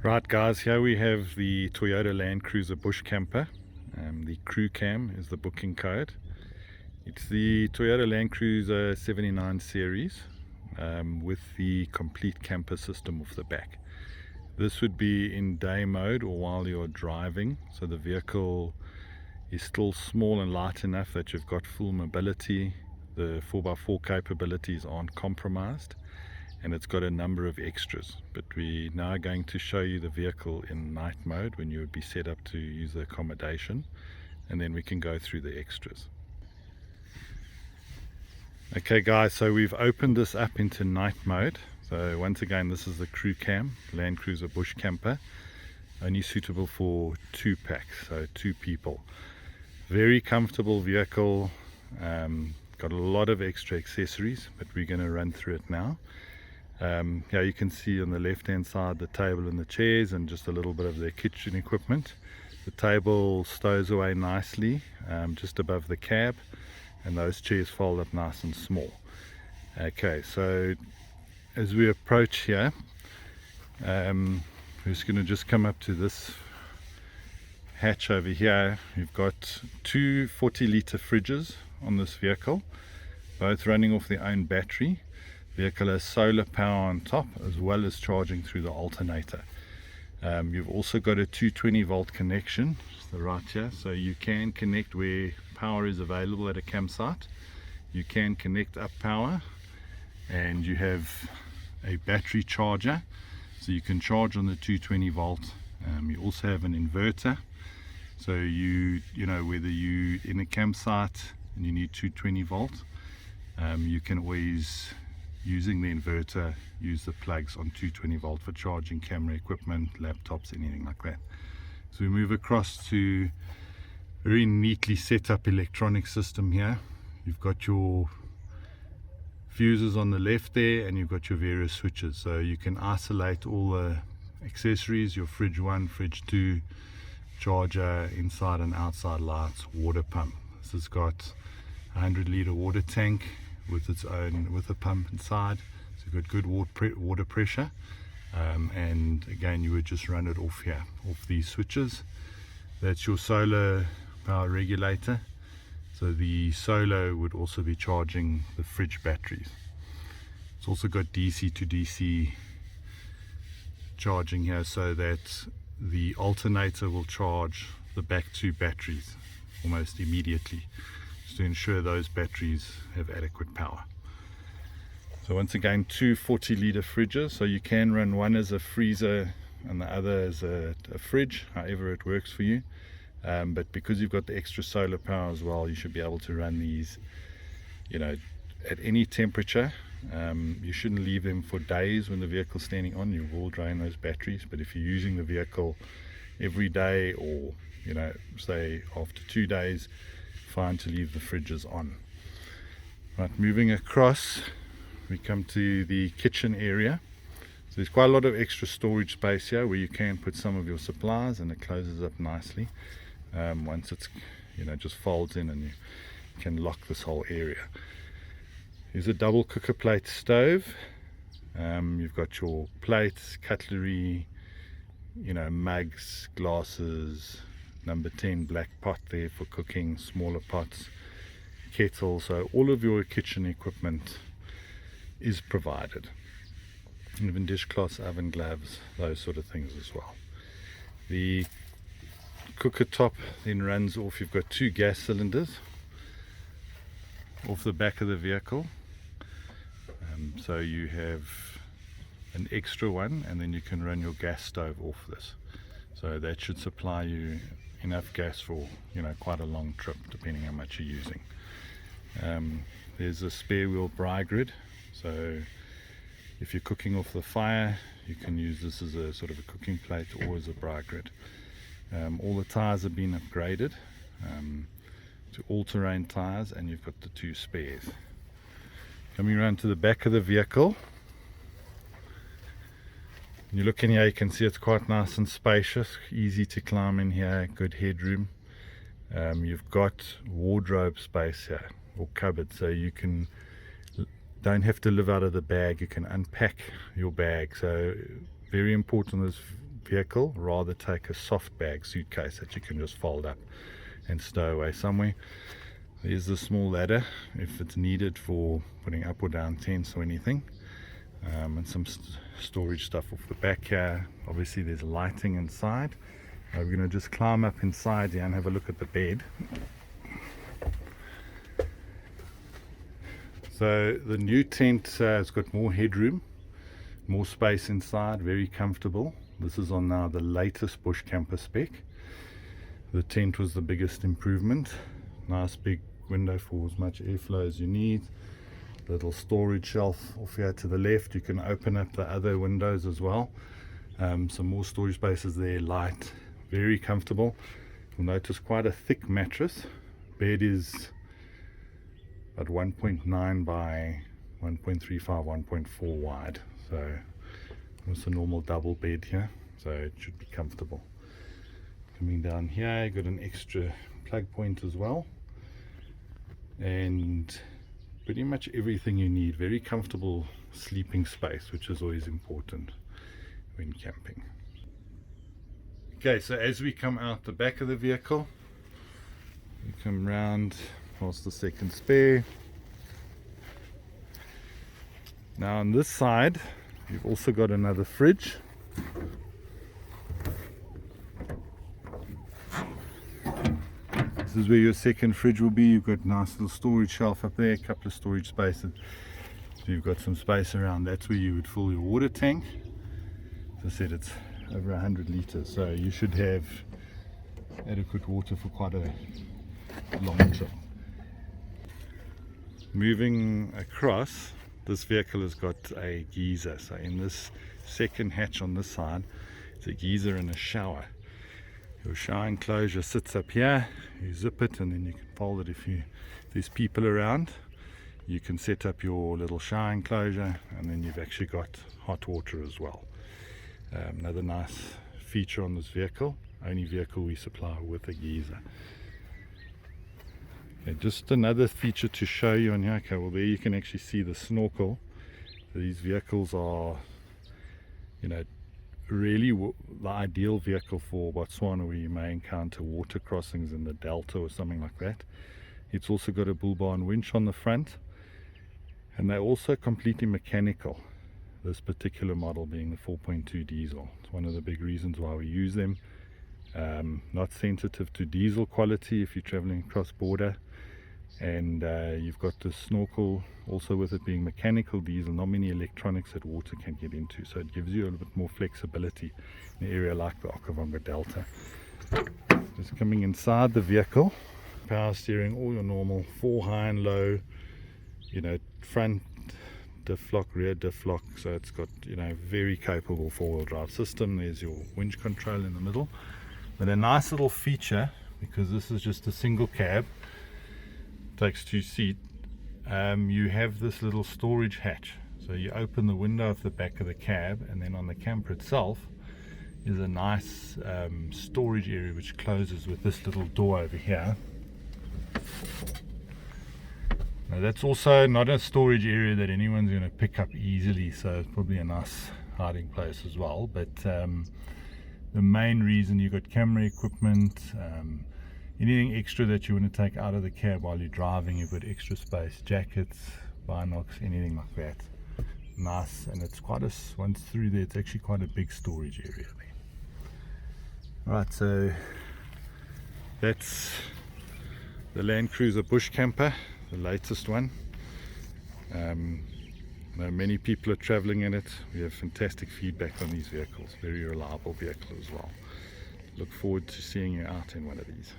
Right guys, here we have the Toyota Landcruiser Bush Camper. The CruCAM is the booking code. It's the Toyota Landcruiser 79 series with the complete camper system off the back. This would be in day mode or while you're driving, so the vehicle is still small and light enough that you've got full mobility. The 4x4 capabilities aren't compromised, and it's got a number of extras, but we're now going to show you the vehicle in night mode when you would be set up to use the accommodation, and then we can go through the extras. Okay guys, so we've opened this up into night mode. So once again, this is the CruCAM Landcruiser Bush Camper, only suitable for 2 packs, so 2 people. Very comfortable vehicle, got a lot of extra accessories, but we're going to run through it now. Here you can see on the left hand side the table and the chairs and just a little bit of their kitchen equipment. The table stows away nicely just above the cab, and those chairs fold up nice and small. Okay, so as we approach here, we're just going to just come up to this hatch over here. You've got 2 40-litre fridges on this vehicle, both running off their own battery. Vehicle has solar power on top as well as charging through the alternator. You've also got a 220 volt connection, the right here, so you can connect where power is available at a campsite. You can connect up power, and you have a battery charger, so you can charge on the 220 volt. You also have an inverter, so you know whether you in a campsite and you need 220 volt, you can always, using the inverter, use the plugs on 220 volt for charging camera equipment, laptops, anything like that. So we move across to a very neatly set up electronic system here. You've got your fuses on the left there, and you've got your various switches, so you can isolate all the accessories, your fridge 1, fridge 2, charger, inside and outside lights, water pump. This has got a 100-litre water tank with its own, with a pump inside, so you've got good water pressure, and again you would just run it off here, off these switches. That's your solar power regulator, so the solar would also be charging the fridge batteries. It's also got DC to DC charging here, so that the alternator will charge the back 2 batteries almost immediately, to ensure those batteries have adequate power. So once again, 2 40-litre fridges, so you can run one as a freezer and the other as a fridge, however it works for you. But because you've got the extra solar power as well, you should be able to run these, you know, at any temperature. You shouldn't leave them for days when the vehicle's standing on. You will drain those batteries, but if you're using the vehicle every day, or you know, say after 2 days, fine to leave the fridges on. Right, moving across, we come to the kitchen area. So there's quite a lot of extra storage space here where you can put some of your supplies, and it closes up nicely once it's, you know, just folds in, and you can lock this whole area. Here's a double cooker plate stove. You've got your plates, cutlery, you know, mugs, glasses, number 10 black pot there for cooking, smaller pots, kettle, so all of your kitchen equipment is provided. Even dishcloths, oven gloves, those sort of things as well. The cooker top then runs off, you've got 2 gas cylinders off the back of the vehicle, so you have an extra one, and then you can run your gas stove off this, so that should supply you enough gas for, you know, quite a long trip, depending how much you're using. There's a spare wheel braai grid, so if you're cooking off the fire, you can use this as a sort of a cooking plate or as a braai grid. All the tires have been upgraded to all-terrain tires, and you've got the 2 spares. Coming around to the back of the vehicle, when you look in here, you can see it's quite nice and spacious, easy to climb in here, good headroom. You've got wardrobe space here, or cupboard, so you don't have to live out of the bag, you can unpack your bag. So very important vehicle, rather take a soft bag suitcase that you can just fold up and stow away somewhere. There's the small ladder if it's needed for putting up or down tents or anything, and some storage stuff off the back here. Obviously there's lighting inside. We're going to just climb up inside here and have a look at the bed. So the new tent has got more headroom, more space inside, very comfortable. This is on now the latest bush camper spec. The tent was the biggest improvement. Nice big window for as much airflow as you need. Little storage shelf off here to the left. You can open up the other windows as well. Some more storage spaces there, light, very comfortable. You'll notice quite a thick mattress. Bed is about 1.9 by 1.35, 1.4 wide. So it's a normal double bed here, so it should be comfortable. Coming down here, you got an extra plug point as well, and pretty much everything you need. Very comfortable sleeping space, which is always important when camping. Okay, so as we come out the back of the vehicle, we come round past the second spare. Now on this side you've also got another fridge. This is where your second fridge will be. You've got a nice little storage shelf up there, a couple of storage spaces. So you've got some space around. That's where you would fill your water tank. As I said, it's over 100 liters, so you should have adequate water for quite a long trip. Moving across, this vehicle has got a geyser. So in this second hatch on this side, it's a geyser and a shower. Your shower enclosure sits up here. You zip it and then you can fold it. If there's people around, you can set up your little shower enclosure, and then you've actually got hot water as well. Another nice feature on this vehicle. Only vehicle we supply with a geyser. Okay, just another feature to show you on here. Okay, well there you can actually see the snorkel. So these vehicles are, really the ideal vehicle for Botswana, where you may encounter water crossings in the delta or something like that. It's also got a bull bar winch on the front, and they're also completely mechanical. This particular model being the 4.2 diesel. It's one of the big reasons why we use them. Not sensitive to diesel quality if you're traveling across border, and you've got the snorkel also with it being mechanical diesel. Not many electronics that water can get into, so it gives you a little bit more flexibility in an area like the Okavango Delta. Just coming inside the vehicle, power steering, all your normal 4 high and low, front diff lock, rear diff lock, so it's got very capable 4-wheel drive system. There's your winch control in the middle, but a nice little feature, because this is just a single cab, takes 2 seats. You have this little storage hatch, so you open the window of the back of the cab, and then on the camper itself is a nice storage area which closes with this little door over here. Now that's also not a storage area that anyone's going to pick up easily, so it's probably a nice hiding place as well. But the main reason, you've got camera equipment, anything extra that you want to take out of the cab while you're driving, you've got extra space, jackets, binocs, anything like that. Nice, and it's quite once through there, it's actually quite a big storage area there. Right, so that's the Landcruiser Bush Camper, the latest one. I know many people are traveling in it. We have fantastic feedback on these vehicles. Very reliable vehicle as well. Look forward to seeing you out in one of these.